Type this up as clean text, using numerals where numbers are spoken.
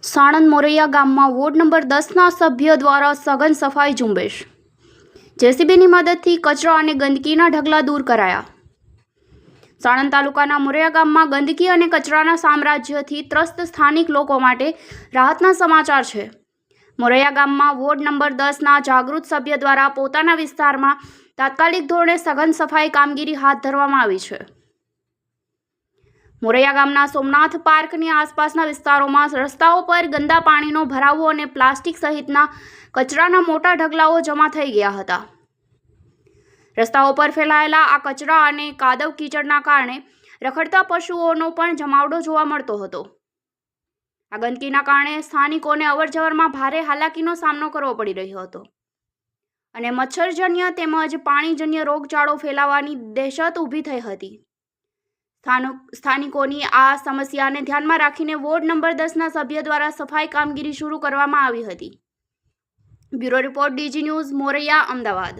સાણંદ મોરૈયા ગામમાં ward number 10ના સભ્ય દ્વારા સઘન સફાઈ ઝુંબેશ. જેસીબીની મદદથી કચરો અને ગંદકીના ઢગલા દૂર કરાયા. સાણંદ તાલુકાના મોરૈયા ગામમાં ગંદકી અને કચરાના સામ્રાજ્યથી ત્રસ્ત સ્થાનિક લોકો માટે રાહતના સમાચાર છે. મોરૈયા ગામમાં વોર્ડ નંબર 10ના જાગૃત સભ્ય દ્વારા પોતાના વિસ્તારમાં તાત્કાલિક ધોરણે સઘન સફાઈ કામગીરી હાથ ધરવામાં આવી છે. મોરૈયા ગામના સોમનાથ પાર્કની આસપાસના વિસ્તારોમાં રસ્તાઓ પર ગંદા પાણીનો ભરાવો અને પ્લાસ્ટિક સહિતના કચરાના મોટા ઢગલાઓ જમા થઈ ગયા હતા. રસ્તાઓ પર ફેલાયેલા આ કચરા અને કાદવ કીચડના કારણે રખડતા પશુઓનો પણ જમાવડો જોવા મળતો હતો. આ ગંદકીના કારણે સ્થાનિકોને અવરજવરમાં ભારે હાલાકીનો સામનો કરવો પડી રહ્યો હતો અને મચ્છરજન્ય તેમજ પાણીજન્ય રોગચાળો ફેલાવાની દહેશત ઊભી થઈ હતી. સ્થાનિકોની આ સમસ્યાને ધ્યાનમાં રાખીને વોર્ડ નંબર 10ના સભ્ય દ્વારા સફાઈ કામગીરી શરૂ કરવામાં આવી હતી. Bureau report, DG news, Moraiya, Ahmedabad.